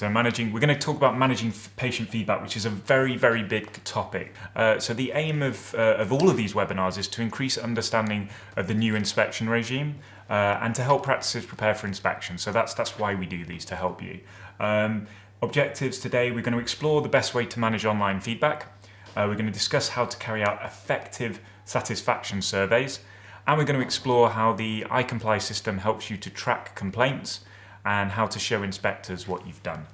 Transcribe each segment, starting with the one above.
So we're going to talk about managing patient feedback, which is a very, very big topic. So the aim of all of these webinars is to increase understanding of the new inspection regime and to help practices prepare for inspection. So that's why we do these, to help you. Objectives today: we're going to explore the best way to manage online feedback. We're going to discuss how to carry out effective satisfaction surveys, and we're going to explore how the iComply system helps you to track complaints and how to show inspectors what you've done.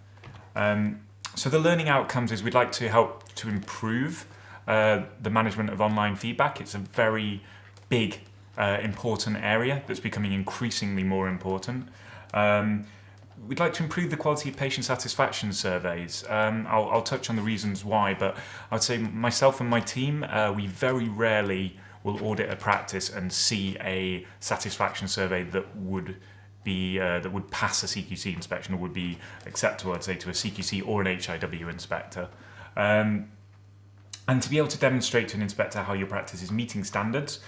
So the learning outcomes is we'd like to help to improve the management of online feedback. It's a very big, important area that's becoming increasingly more important. We'd like to improve the quality of patient satisfaction surveys. I'll touch on the reasons why, but I'd say myself and my team, we very rarely will audit a practice and see a satisfaction survey that would pass a CQC inspection or would be acceptable, I'd say, to a CQC or an HIW inspector. And to be able to demonstrate to an inspector how your practice is meeting standards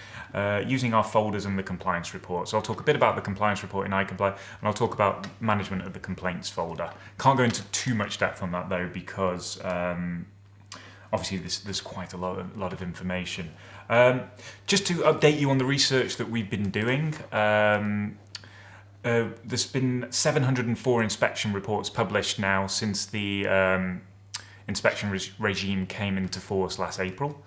using our folders and the compliance report. So I'll talk a bit about the compliance report in iComply, and I'll talk about management of the complaints folder. Can't go into too much depth on that though, because obviously there's quite a lot of information. Just to update you on the research that we've been doing, there's been 704 inspection reports published now since the inspection regime came into force last April.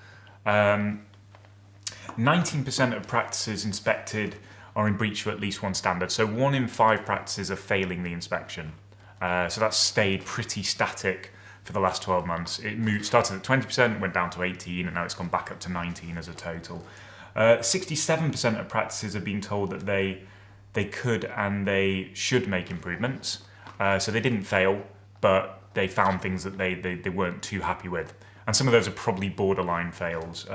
19% of practices inspected are in breach of at least one standard. So 1 in 5 practices are failing the inspection. So that's stayed pretty static for the last 12 months. It started at 20%, went down to 18%, and now it's gone back up to 19% as a total. 67% of practices have been told that they could and they should make improvements. So they didn't fail, but they found things that they weren't too happy with. And some of those are probably borderline fails.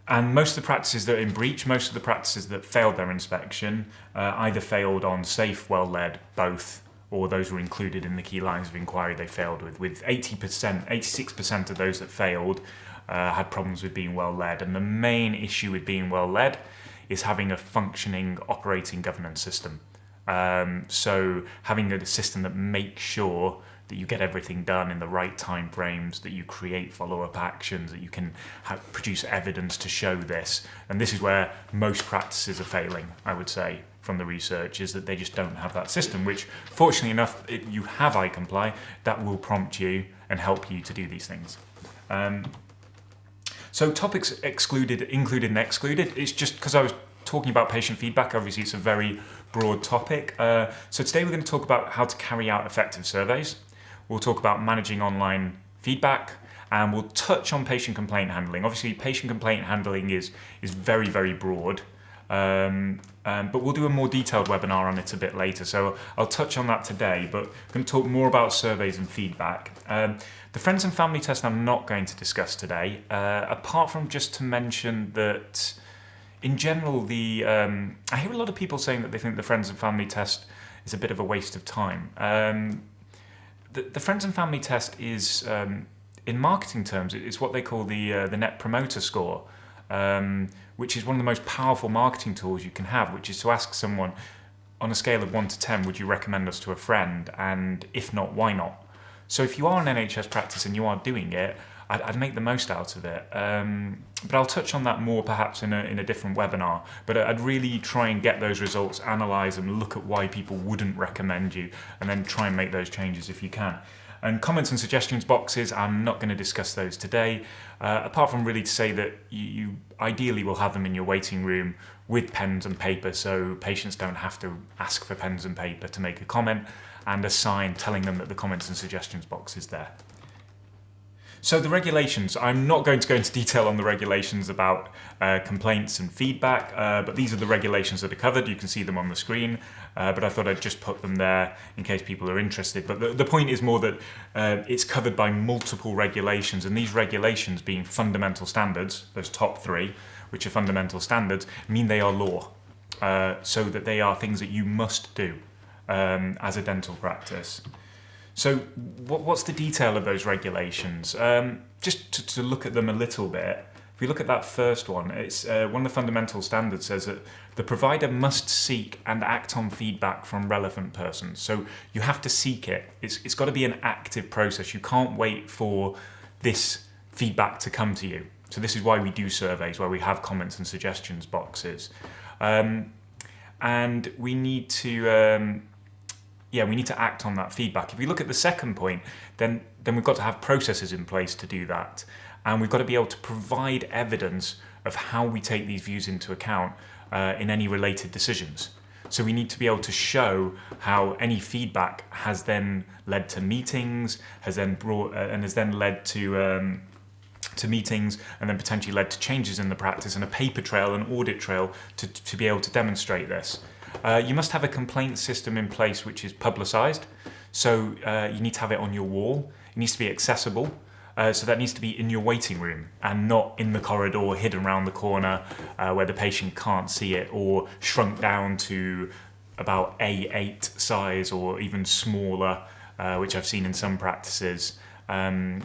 And most of the practices that are in breach, most of the practices that failed their inspection, either failed on safe, well-led, both, or those were included in the key lines of inquiry they failed with 86% of those that failed had problems with being well-led. And the main issue with being well-led is having a functioning operating governance system. So having a system that makes sure that you get everything done in the right time frames, that you create follow-up actions, that you can produce evidence to show this. And this is where most practices are failing, I would say, from the research, is that they just don't have that system, which fortunately enough, if you have iComply, that will prompt you and help you to do these things. So topics included and excluded, it's just because I was talking about patient feedback, obviously it's a very broad topic. So today we're going to talk about how to carry out effective surveys. We'll talk about managing online feedback, and we'll touch on patient complaint handling. Obviously patient complaint handling is very, very broad, but we'll do a more detailed webinar on it a bit later. So I'll touch on that today, but I'm going to talk more about surveys and feedback. The friends and family test I'm not going to discuss today, apart from just to mention that in general, I hear a lot of people saying that they think the friends and family test is a bit of a waste of time. The friends and family test is, in marketing terms, it's what they call the Net Promoter Score, which is one of the most powerful marketing tools you can have, which is to ask someone, on a scale of 1 to 10, would you recommend us to a friend? And if not, why not? So if you are an NHS practice and you are doing it, I'd make the most out of it. But I'll touch on that more perhaps in a different webinar. But I'd really try and get those results, analyse them, look at why people wouldn't recommend you, and then try and make those changes if you can. And comments and suggestions boxes, I'm not going to discuss those today, apart from really to say that you ideally will have them in your waiting room with pens and paper, so patients don't have to ask for pens and paper to make a comment, and a sign telling them that the comments and suggestions box is there. So the regulations, I'm not going to go into detail on the regulations about complaints and feedback, but these are the regulations that are covered. You can see them on the screen, but I thought I'd just put them there in case people are interested. But the point is more that it's covered by multiple regulations, and these regulations being fundamental standards, those top 3, which are fundamental standards, mean they are law, so that they are things that you must do as a dental practice. So what's the detail of those regulations? Just to look at them a little bit, If we look at that first one, it's one of the fundamental standards says that the provider must seek and act on feedback from relevant persons. So you have to seek it. It's got to be an active process. You can't wait for this feedback to come to you. So this is why we do surveys, where we have comments and suggestions boxes. And we need to we need to act on that feedback. If we look at the second point, then we've got to have processes in place to do that. And we've got to be able to provide evidence of how we take these views into account in any related decisions. So we need to be able to show how any feedback has then led to meetings, has then led to meetings, and then potentially led to changes in the practice, and a paper trail, an audit trail to be able to demonstrate this. You must have a complaint system in place which is publicised. So you need to have it on your wall. It needs to be accessible. So that needs to be in your waiting room and not in the corridor, hidden around the corner where the patient can't see it, or shrunk down to about A8 size or even smaller, which I've seen in some practices. And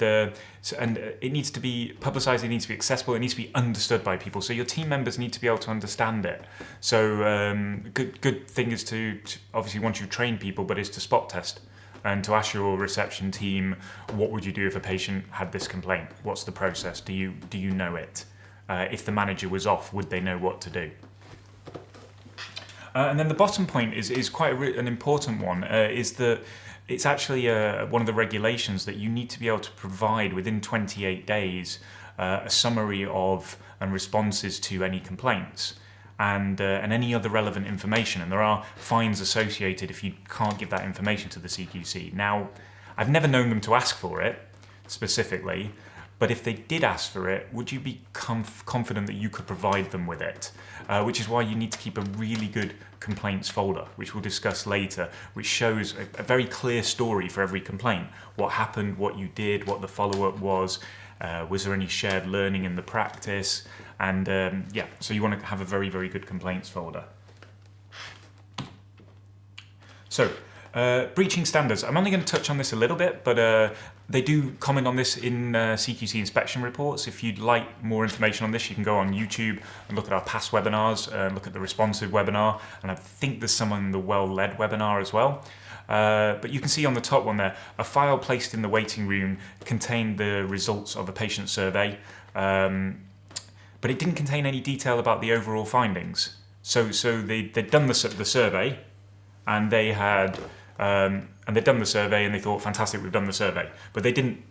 it needs to be publicised, it needs to be accessible, it needs to be understood by people. So your team members need to be able to understand it. So good thing is to obviously, once you train people, but is to spot test and to ask your reception team, what would you do if a patient had this complaint? What's the process? Do you know it? If the manager was off, would they know what to do? And then the bottom point is quite an important one, is that it's actually one of the regulations that you need to be able to provide within 28 days a summary of and responses to any complaints and any other relevant information. And there are fines associated if you can't give that information to the CQC. Now, I've never known them to ask for it specifically, but if they did ask for it, would you be confident that you could provide them with it? Which is why you need to keep a really good complaints folder, which we'll discuss later, which shows a very clear story for every complaint. What happened, what you did, what the follow-up was there any shared learning in the practice? And so you want to have a very, very good complaints folder. So, breaching standards. I'm only going to touch on this a little bit, but they do comment on this in CQC inspection reports. If you'd like more information on this, you can go on YouTube and look at our past webinars, look at the responsive webinar, and I think there's some on the well-led webinar as well. But you can see on the top one there, a file placed in the waiting room contained the results of a patient survey, but it didn't contain any detail about the overall findings. So they'd done the survey, and they had they'd done the survey, and they thought, fantastic, we've done the survey. But they didn't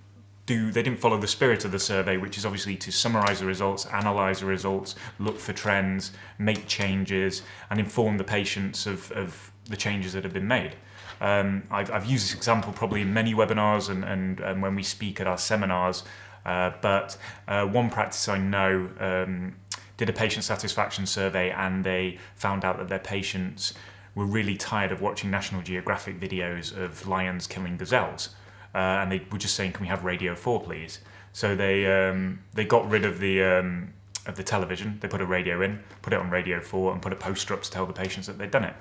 follow the spirit of the survey, which is obviously to summarise the results, analyse the results, look for trends, make changes, and inform the patients of the changes that have been made. I've used this example probably in many webinars and when we speak at our seminars, but one practice I know did a patient satisfaction survey, and they found out that their patients were really tired of watching National Geographic videos of lions killing gazelles. And they were just saying, can we have Radio 4, please? So they got rid of the television, they put a radio in, put it on Radio 4, and put a poster up to tell the patients that they'd done it.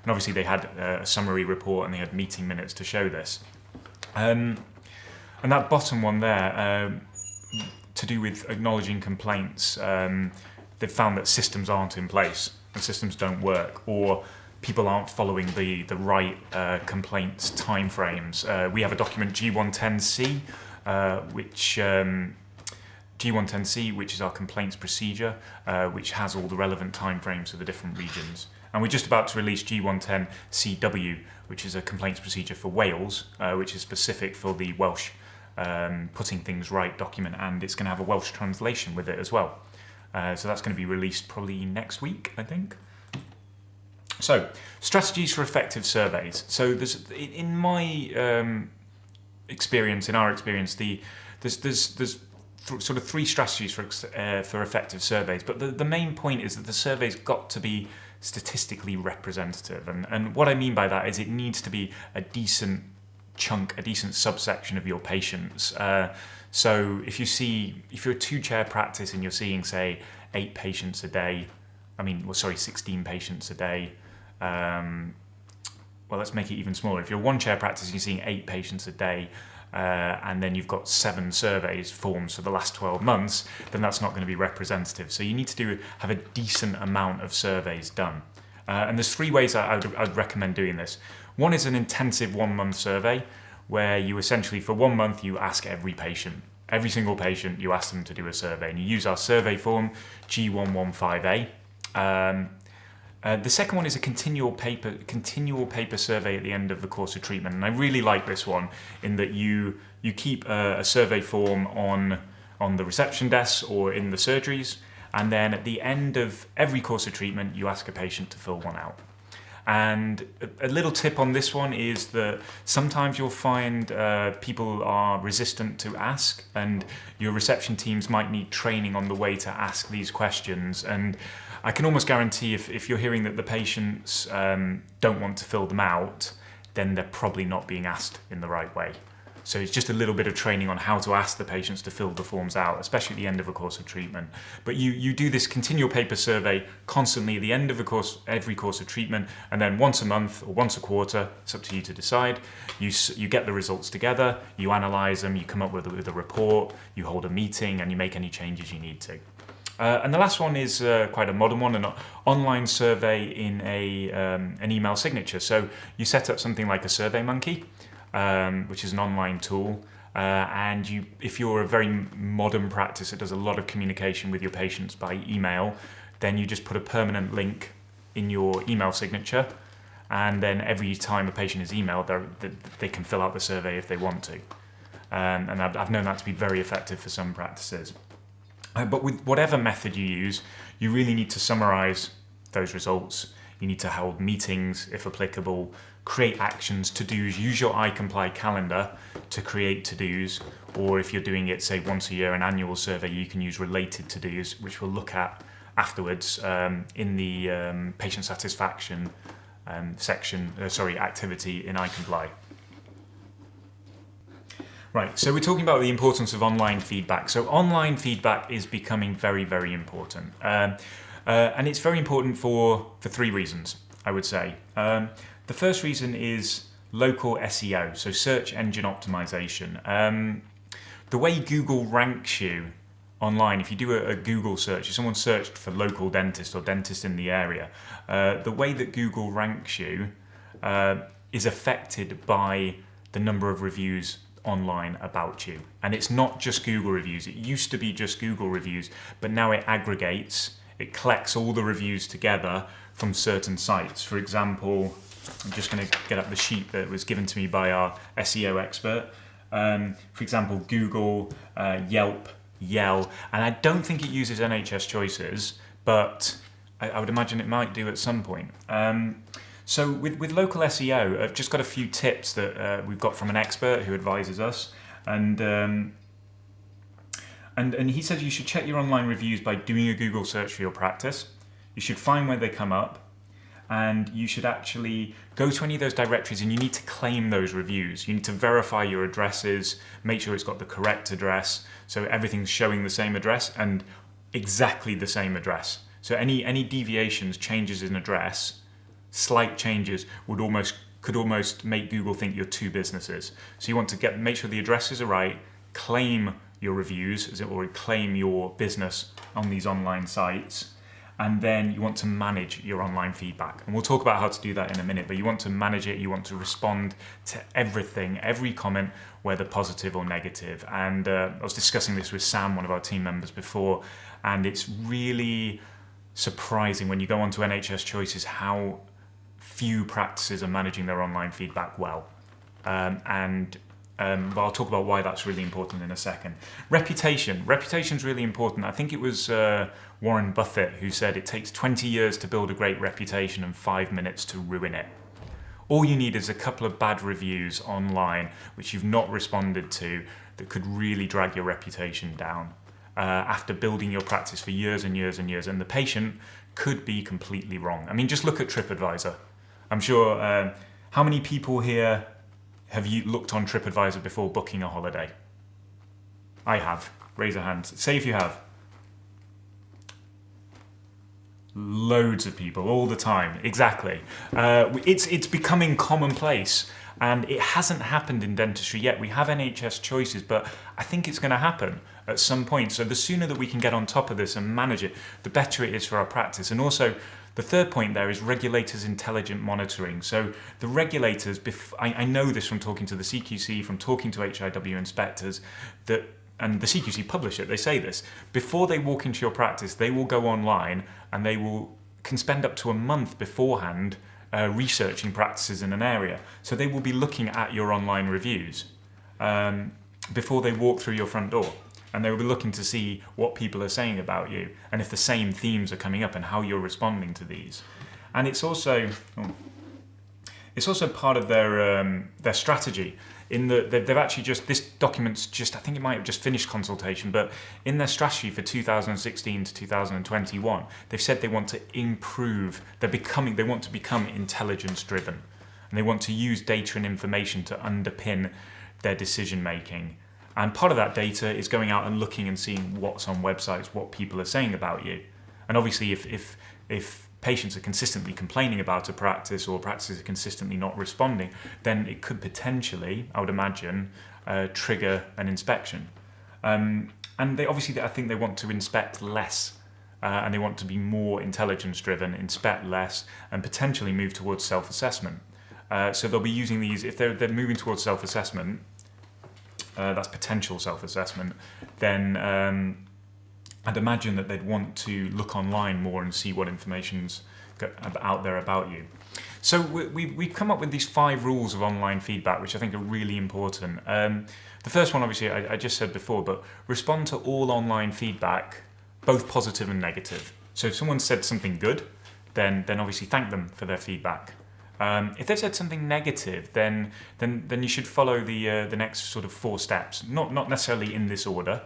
And obviously they had a summary report, and they had meeting minutes to show this. And that bottom one there, to do with acknowledging complaints, they've found that systems aren't in place, and systems don't work, or people aren't following the right complaints timeframes. We have a document G110C, which is our complaints procedure, which has all the relevant timeframes for the different regions. And we're just about to release G110CW, which is a complaints procedure for Wales, which is specific for the Welsh putting things right document, and it's going to have a Welsh translation with it as well. So that's going to be released probably next week, I think. So, strategies for effective surveys. So, there's in my experience, in our experience, there's sort of three strategies for effective surveys. But the main point is that the survey's got to be statistically representative, and what I mean by that is it needs to be a decent chunk, a decent subsection of your patients. So, if you're a two-chair practice and you're seeing, say, 8 patients a day, 16 patients a day. Well, let's make it even smaller. If you're one chair practice and you're seeing 8 patients a day, and then you've got 7 surveys forms for the last 12 months, then that's not going to be representative. So you need to have a decent amount of surveys done. And there's 3 ways I'd recommend doing this. One is an intensive 1-month survey, where you essentially, for 1 month, you ask every single patient, you ask them to do a survey, and you use our survey form, G115A. The second one is a continual paper survey at the end of the course of treatment, and I really like this one in that you keep a survey form on the reception desk or in the surgeries, and then at the end of every course of treatment you ask a patient to fill one out. And a little tip on this one is that sometimes you'll find people are resistant to ask, and your reception teams might need training on the way to ask these questions. And I can almost guarantee if you're hearing that the patients don't want to fill them out, then they're probably not being asked in the right way. So it's just a little bit of training on how to ask the patients to fill the forms out, especially at the end of a course of treatment. But you do this continual paper survey constantly at the end of every course of treatment, and then once a month or once a quarter, it's up to you to decide. You get the results together, you analyse them, you come up with a report, you hold a meeting, and you make any changes you need to. And the last one is quite a modern one, an online survey in an email signature. So you set up something like a SurveyMonkey, which is an online tool, and if you're a very modern practice that does a lot of communication with your patients by email, then you just put a permanent link in your email signature, and then every time a patient is emailed, they can fill out the survey if they want to. And I've known that to be very effective for some practices. But with whatever method you use, you really need to summarize those results. You need to hold meetings, if applicable, create actions, to-dos, use your iComply calendar to create to-dos, or if you're doing it, say, once a year, an annual survey, you can use related to-dos, which we'll look at afterwards in the patient satisfaction activity in iComply. Right, so we're talking about the importance of online feedback. So online feedback is becoming very, very important. And it's very important for 3 reasons, I would say. The first reason is local SEO, so search engine optimization. The way Google ranks you online, if you do a Google search, if someone searched for local dentist or dentist in the area, the way that Google ranks you is affected by the number of reviews online about you. And it's not just Google reviews. It used to be just Google reviews, but now it aggregates, it collects all the reviews together from certain sites. For example, I'm just going to get up the sheet that was given to me by our SEO expert. For example, Google, Yelp, Yell, and I don't think it uses NHS choices, but I would imagine it might do at some point. So with local SEO, I've just got a few tips that we've got from an expert who advises us, and he says you should check your online reviews by doing a Google search for your practice. You should find where they come up, and you should actually go to any of those directories and you need to claim those reviews. You need to verify your addresses, make sure it's got the correct address, so everything's showing the same address and exactly the same address. So any deviations, changes in address, slight changes could almost make Google think you're 2 businesses. So you want to make sure the addresses are right, claim your reviews, or claim your business on these online sites, and then you want to manage your online feedback. And we'll talk about how to do that in a minute, but you want to manage it, you want to respond to everything, every comment, whether positive or negative. And I was discussing this with Sam, one of our team members, before, and it's really surprising when you go onto NHS Choices how few practices are managing their online feedback well. But I'll talk about why that's really important in a second. Reputation's really important. I think it was Warren Buffett who said it takes 20 years to build a great reputation and 5 minutes to ruin it. All you need is a couple of bad reviews online which you've not responded to that could really drag your reputation down after building your practice for years and years and years, and the patient could be completely wrong. I mean, just look at TripAdvisor. I'm sure, how many people here have you looked on TripAdvisor before booking a holiday? I have. Raise a hand. Say if you have. Loads of people, all the time. Exactly. It's becoming commonplace. And it hasn't happened in dentistry yet. We have NHS choices, but I think it's going to happen at some point. So the sooner that we can get on top of this and manage it, the better it is for our practice. And also, the third point there is regulators' intelligent monitoring. So the regulators, I know this from talking to the CQC, from talking to HIW inspectors, and the CQC publish it, they say this, before they walk into your practice, they will go online and can spend up to a month beforehand researching practices in an area. So they will be looking at your online reviews before they walk through your front door. And they will be looking to see what people are saying about you and if the same themes are coming up and how you're responding to these. And it's also part of their strategy in that they've actually this document's I think it might have just finished consultation, but in their strategy for 2016 to 2021, they've said they want to improve, they want to become intelligence driven, and they want to use data and information to underpin their decision making. And part of that data is going out and looking and seeing what's on websites, what people are saying about you. And obviously if patients are consistently complaining about a practice or practices are consistently not responding, then it could potentially, I would imagine, trigger an inspection. And I think they want to inspect less and they want to be more intelligence driven, inspect less, and potentially move towards self-assessment. So they'll be using these, if they're moving towards self-assessment, that's potential self-assessment, then I'd imagine that they'd want to look online more and see what information's out there about you. So we've come up with these 5 rules of online feedback, which I think are really important. The first one, obviously, I just said before, but respond to all online feedback, both positive and negative. So if someone said something good, then obviously thank them for their feedback. If they've said something negative, then you should follow the next sort of 4 steps. Not necessarily in this order,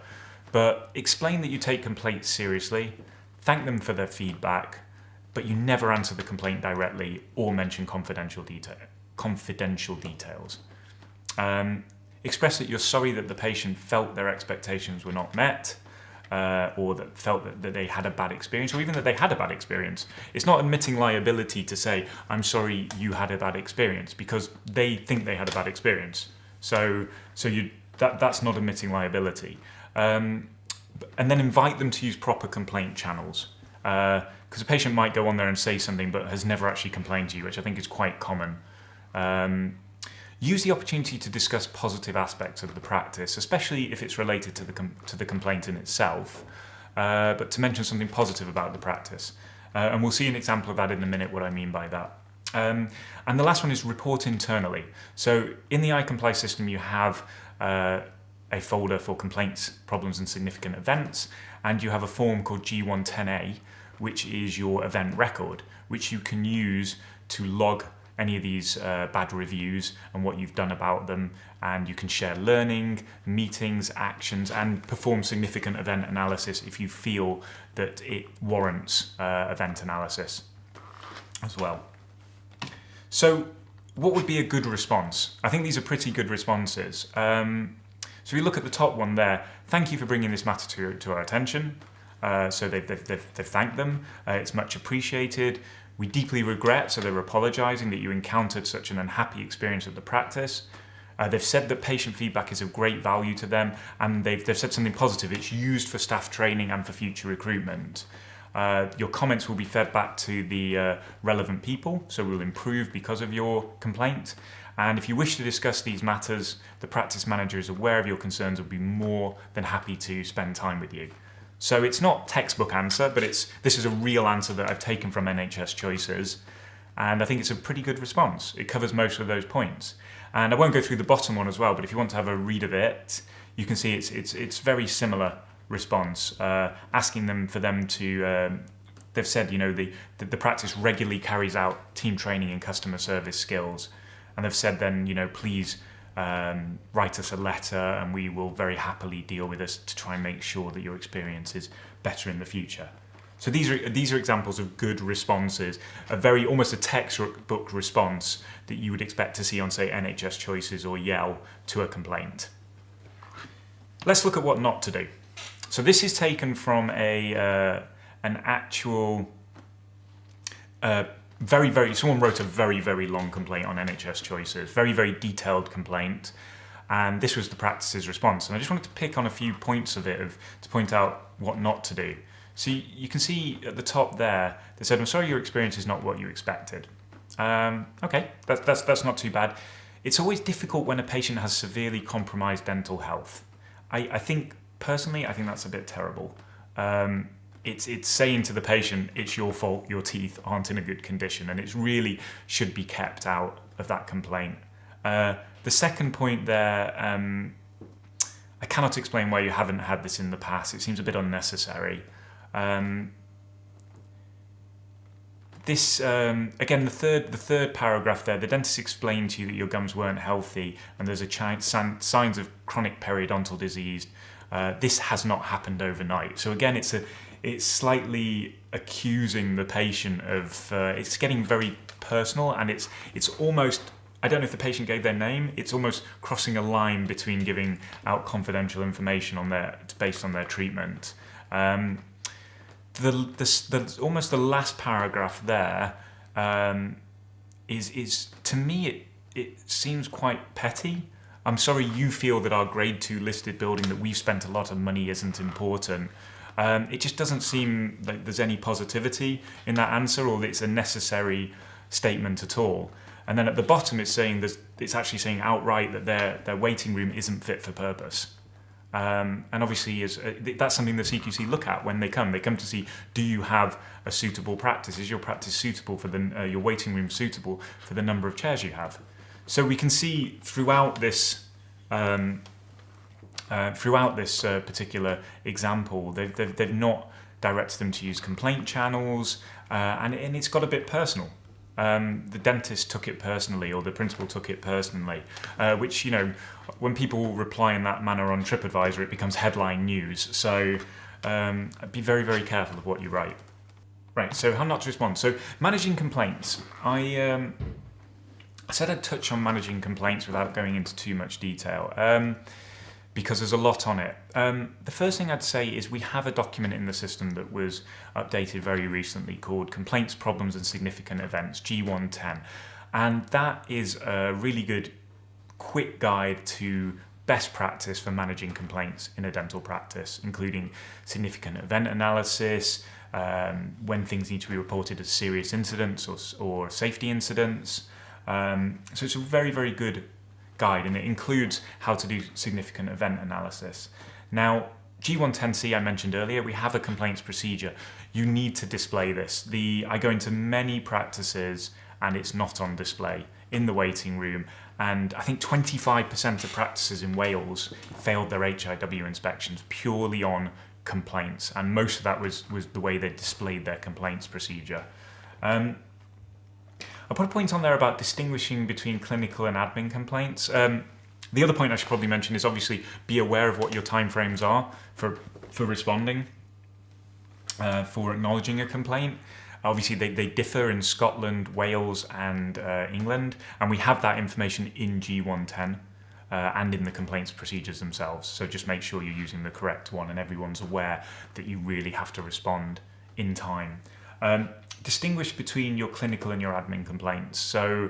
but explain that you take complaints seriously, thank them for their feedback, but you never answer the complaint directly or mention confidential details. Express that you're sorry that the patient felt their expectations were not met, or that felt that they had a bad experience, or even that they had a bad experience. It's not admitting liability to say, I'm sorry you had a bad experience, because they think they had a bad experience. So that's not admitting liability. And then invite them to use proper complaint channels. Because a patient might go on there and say something but has never actually complained to you, which I think is quite common. Use the opportunity to discuss positive aspects of the practice, especially if it's related to the complaint in itself, but to mention something positive about the practice. And we'll see an example of that in a minute, what I mean by that. And the last one is report internally. So in the iComply system, you have a folder for complaints, problems and significant events, and you have a form called G110A, which is your event record, which you can use to log any of these bad reviews and what you've done about them, and you can share learning, meetings, actions, and perform significant event analysis if you feel that it warrants event analysis as well. So what would be a good response? I think these are pretty good responses. So we look at the top one there. Thank you for bringing this matter to our attention. So they've thanked them. It's much appreciated. We deeply regret, so they're apologising that you encountered such an unhappy experience at the practice. They've said that patient feedback is of great value to them, and they've said something positive. It's used for staff training and for future recruitment. Your comments will be fed back to the relevant people, so we'll improve because of your complaint. And if you wish to discuss these matters, the practice manager is aware of your concerns and will be more than happy to spend time with you. So it's not textbook answer, but this is a real answer that I've taken from NHS Choices, and I think it's a pretty good response. It covers most of those points. And I won't go through the bottom one as well, but if you want to have a read of it, you can see it's very similar response, asking them for them to, they've said, the practice regularly carries out team training and customer service skills. And they've said then, please write us a letter and we will very happily deal with this to try and make sure that your experience is better in the future. So these are examples of good responses, almost a textbook response that you would expect to see on, say, NHS Choices or Yell to a complaint. Let's look at what not to do. So this is taken from an actual someone wrote a very long complaint on NHS Choices, very detailed complaint, and this was the practice's response. And I just wanted to pick on a few points of it to point out what not to do. So you can see at the top there, they said, "I'm sorry, your experience is not what you expected." Okay, that's not too bad. It's always difficult when a patient has severely compromised dental health. I think personally, I think that's a bit terrible. It's saying to the patient, it's your fault, your teeth aren't in a good condition, and it really should be kept out of that complaint. The second point there, I cannot explain why you haven't had this in the past. It seems a bit unnecessary. This again, the third paragraph there, the dentist explained to you that your gums weren't healthy and there's signs of chronic periodontal disease. This has not happened overnight. So again, it's slightly accusing the patient of, it's getting very personal, and it's almost, I don't know if the patient gave their name, it's almost crossing a line between giving out confidential information based on their treatment. Almost the last paragraph there is to me it seems quite petty. I'm sorry you feel that our grade 2 listed building that we've spent a lot of money isn't important. It just doesn't seem like there's any positivity in that answer, or that it's a necessary statement at all. And then at the bottom it's actually saying outright that their waiting room isn't fit for purpose. And obviously that's something the CQC look at when they come. They come to see, do you have a suitable practice? Is your practice suitable for your waiting room suitable for the number of chairs you have? So we can see throughout this particular example, they've not directed them to use complaint channels, and it's got a bit personal. The dentist took it personally, or the principal took it personally, which, you know, when people reply in that manner on TripAdvisor, it becomes headline news. So be very careful of what you write. Right, so how not to respond. So managing complaints. I said I'd touch on managing complaints without going into too much detail, because there's a lot on it. The first thing I'd say is we have a document in the system that was updated very recently called Complaints, Problems and Significant Events, G110. And that is a really good, quick guide to best practice for managing complaints in a dental practice, including significant event analysis, when things need to be reported as serious incidents or safety incidents. So it's a very good guide, and it includes how to do significant event analysis. Now, G110C I mentioned earlier, we have a complaints procedure. You need to display this. I go into many practices and it's not on display in the waiting room, and I think 25% of practices in Wales failed their HIW inspections purely on complaints, and most of that was the way they displayed their complaints procedure. I put a point on there about distinguishing between clinical and admin complaints. The other point I should probably mention is obviously be aware of what your timeframes are for responding, for acknowledging a complaint. Obviously they differ in Scotland, Wales and England, and we have that information in G110 and in the complaints procedures themselves. So just make sure you're using the correct one and everyone's aware that you really have to respond in time. Distinguish between your clinical and your admin complaints. So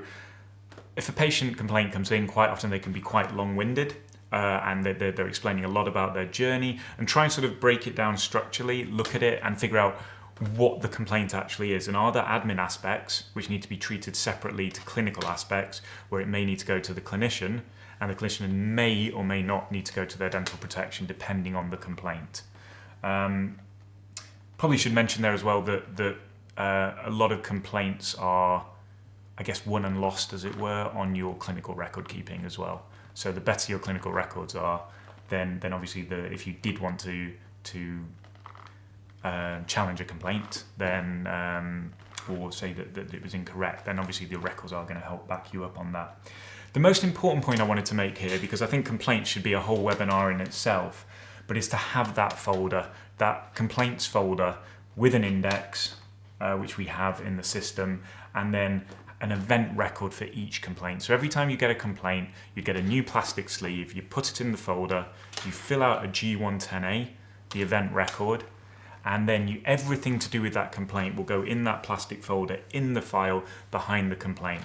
if a patient complaint comes in, quite often they can be quite long-winded, and they're explaining a lot about their journey, and try and sort of break it down structurally, look at it and figure out what the complaint actually is, and are there admin aspects which need to be treated separately to clinical aspects where it may need to go to the clinician, and the clinician may or may not need to go to their dental protection depending on the complaint. Probably should mention there as well that a lot of complaints are, I guess, won and lost, as it were, on your clinical record keeping as well. So the better your clinical records are, then obviously if you did want to challenge a complaint, then or say that it was incorrect, then obviously the records are going to help back you up on that. The most important point I wanted to make here, because I think complaints should be a whole webinar in itself, but is to have that folder, that complaints folder with an index, which we have in the system, and then an event record for each complaint. So every time you get a complaint, you get a new plastic sleeve, you put it in the folder, you fill out a G110A, the event record, and then everything to do with that complaint will go in that plastic folder in the file behind the complaint.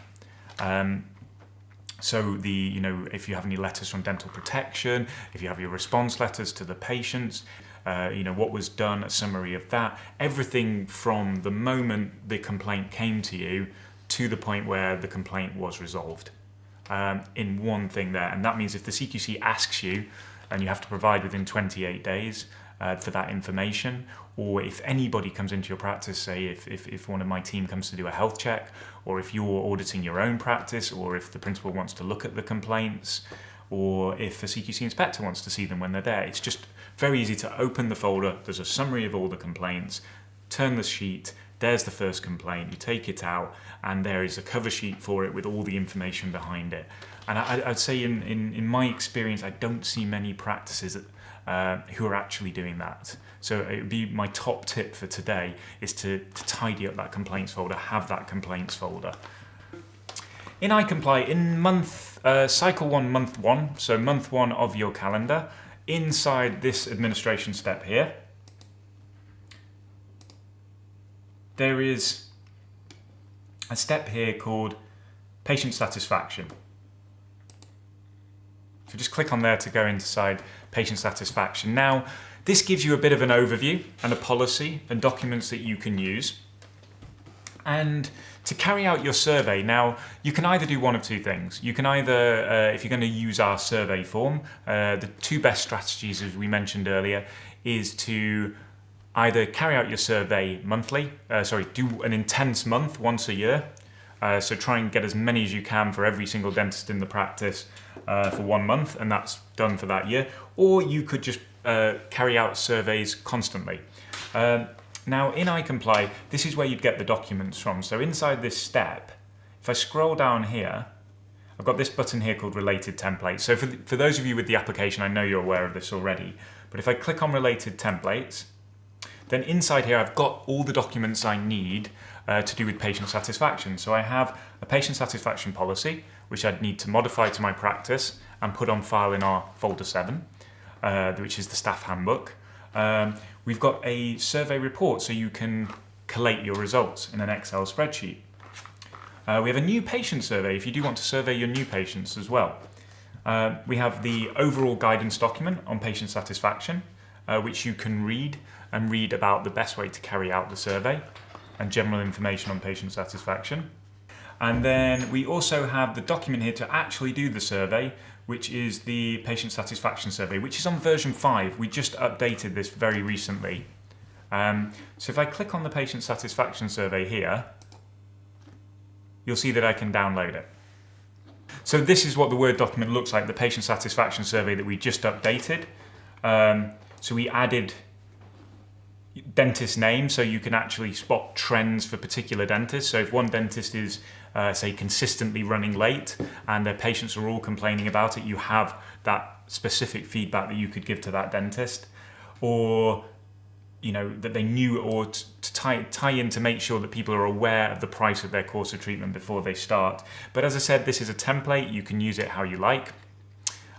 So if you have any letters from dental protection, if you have your response letters to the patients, what was done, a summary of that, everything from the moment the complaint came to you to the point where the complaint was resolved in one thing there. And that means if the CQC asks you, and you have to provide within 28 days for that information, or if anybody comes into your practice, say if one of my team comes to do a health check, or if you're auditing your own practice, or if the principal wants to look at the complaints, or if a CQC inspector wants to see them when they're there, it's just very easy to open the folder. There's a summary of all the complaints, turn the sheet, there's the first complaint, you take it out, and there is a cover sheet for it with all the information behind it. And I'd say in my experience, I don't see many practices who are actually doing that. So it would be my top tip for today is to tidy up that complaints folder, have that complaints folder. In iComply, in cycle 1, month 1, so month 1 of your calendar, inside this administration step here, there is a step here called patient satisfaction. So just click on there to go inside patient satisfaction. Now, this gives you a bit of an overview and a policy and documents that you can use. And to carry out your survey, now you can either do one of two things. You can either, if you're going to use our survey form, the two best strategies, as we mentioned earlier, is to either carry out your survey monthly, do an intense month once a year. So try and get as many as you can for every single dentist in the practice for 1 month, and that's done for that year. Or you could just carry out surveys constantly. Now in iComply, this is where you'd get the documents from. So inside this step, if I scroll down here, I've got this button here called Related Templates. So for those of you with the application, I know you're aware of this already, but if I click on Related Templates, then inside here I've got all the documents I need to do with patient satisfaction. So I have a patient satisfaction policy, which I'd need to modify to my practice and put on file in our folder 7, which is the staff handbook. We've got a survey report, so you can collate your results in an Excel spreadsheet. We have a new patient survey, if you do want to survey your new patients as well. We have the overall guidance document on patient satisfaction, which you can read about the best way to carry out the survey and general information on patient satisfaction. And then we also have the document here to actually do the survey, which is the patient satisfaction survey, which is on version 5. We just updated this very recently. So if I click on the patient satisfaction survey here, you'll see that I can download it. So this is what the Word document looks like, the patient satisfaction survey that we just updated. So we added dentist names, so you can actually spot trends for particular dentists. So if one dentist is, say, consistently running late and their patients are all complaining about it, you have that specific feedback that you could give to that dentist. Or, that they knew, or to tie in to make sure that people are aware of the price of their course of treatment before they start. But as I said, this is a template. You can use it how you like,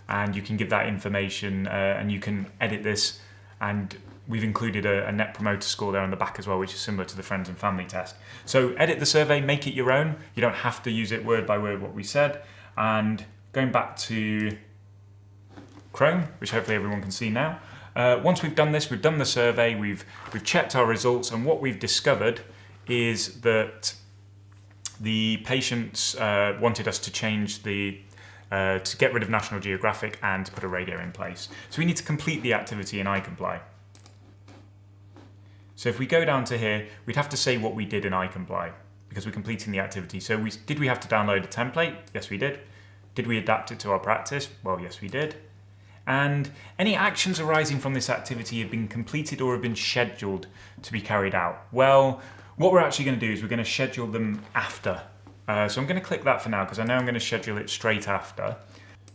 and you can give that information and you can edit this, and we've included a Net Promoter Score there on the back as well, which is similar to the Friends and Family test. So edit the survey, make it your own. You don't have to use it word by word what we said. And going back to Chrome, which hopefully everyone can see now. Once we've done this, we've done the survey, we've checked our results, and what we've discovered is that the patients wanted us to change to get rid of National Geographic and to put a radio in place. So we need to complete the activity in iComply. So if we go down to here, we'd have to say what we did in iComply because we're completing the activity. So did we have to download a template? Yes, we did. Did we adapt it to our practice? Well, yes, we did. And any actions arising from this activity have been completed or have been scheduled to be carried out. Well, what we're actually going to do is we're going to schedule them after. So I'm going to click that for now because I know I'm going to schedule it straight after.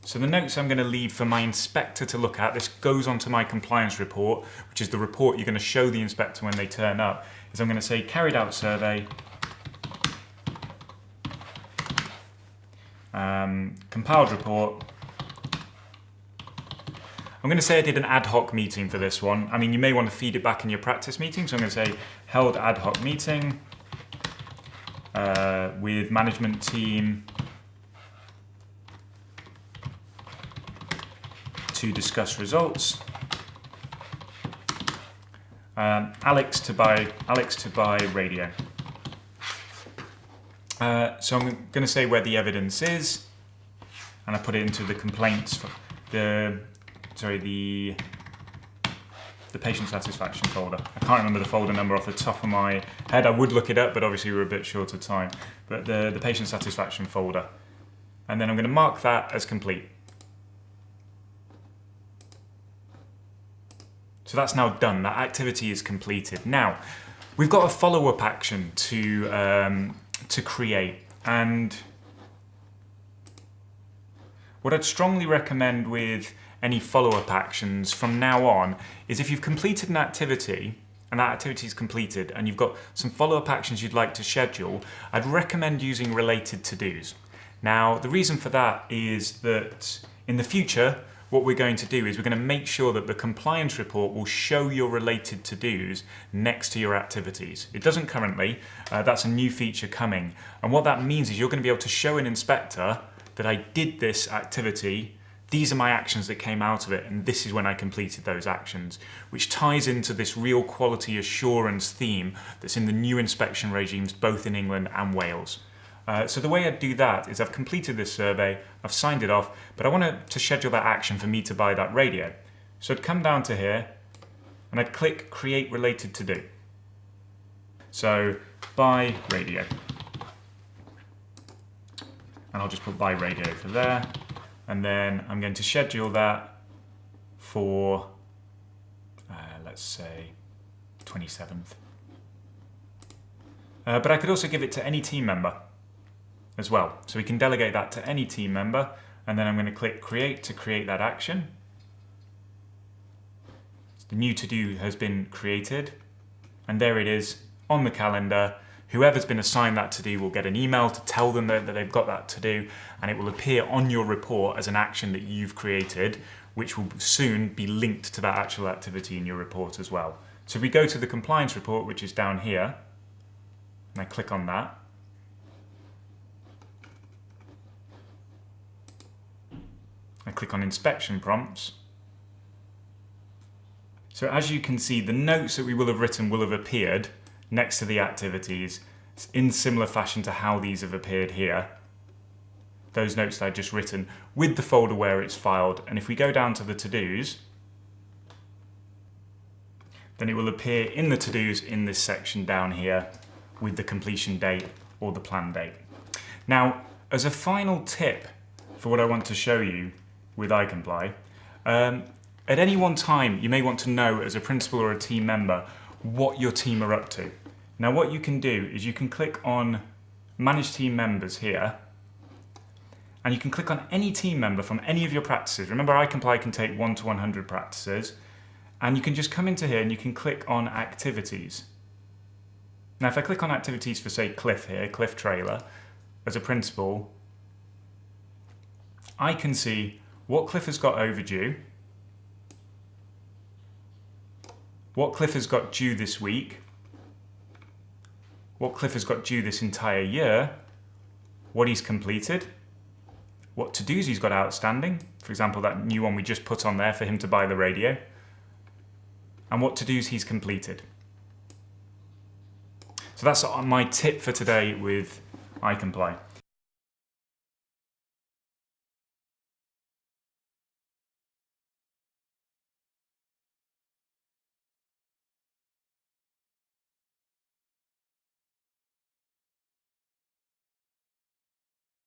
So the notes I'm going to leave for my inspector to look at, this goes onto my compliance report, which is the report you're going to show the inspector when they turn up, is I'm going to say carried out survey, compiled report, I'm going to say I did an ad hoc meeting for this one. I mean, you may want to feed it back in your practice meeting. So I'm going to say held ad hoc meeting with management team to discuss results. Alex to buy radio. So I'm going to say where the evidence is, and I put it into the complaints, the patient satisfaction folder. I can't remember the folder number off the top of my head. I would look it up, but obviously we're a bit short of time. But the patient satisfaction folder. And then I'm going to mark that as complete. So that's now done. That activity is completed. Now, we've got a follow-up action to create. And what I'd strongly recommend with any follow-up actions from now on is if you've completed an activity and that activity is completed and you've got some follow-up actions you'd like to schedule, I'd recommend using related to-dos. Now, the reason for that is that in the future, what we're going to do is we're going to make sure that the compliance report will show your related to-dos next to your activities. It doesn't currently, that's a new feature coming. And what that means is you're going to be able to show an inspector that I did this activity, these are my actions that came out of it, and this is when I completed those actions, which ties into this real quality assurance theme that's in the new inspection regimes both in England and Wales. So the way I'd do that is I've completed this survey, I've signed it off, but I want to schedule that action for me to buy that radio. So I'd come down to here and I'd click Create Related To Do. So buy radio. And I'll just put buy radio for there. And then I'm going to schedule that for, let's say, 27th. But I could also give it to any team member as well. So we can delegate that to any team member. And then I'm going to click Create to create that action. The new to-do has been created. And there it is on the calendar. Whoever's been assigned that to-do will get an email to tell them that they've got that to-do, and it will appear on your report as an action that you've created, which will soon be linked to that actual activity in your report as well. So if we go to the compliance report, which is down here, and I click on that, I click on inspection prompts. So as you can see, the notes that we will have written will have appeared next to the activities in similar fashion to how these have appeared here. Those notes that I've just written with the folder where it's filed. And if we go down to the to-dos, then it will appear in the to-dos in this section down here with the completion date or the plan date. Now, as a final tip for what I want to show you with iComply, at any one time you may want to know as a principal or a team member what your team are up to. Now what you can do is you can click on Manage Team Members here, and you can click on any team member from any of your practices. Remember, iComply can take 1 to 100 practices, and you can just come into here and you can click on Activities. Now if I click on Activities for, say, Cliff here, Cliff Trailer, as a principal, I can see what Cliff has got overdue, what Cliff has got due this week, what Cliff has got due this entire year, what he's completed, what to-dos he's got outstanding, for example that new one we just put on there for him to buy the radio, and what to-dos he's completed. So that's my tip for today with iComply.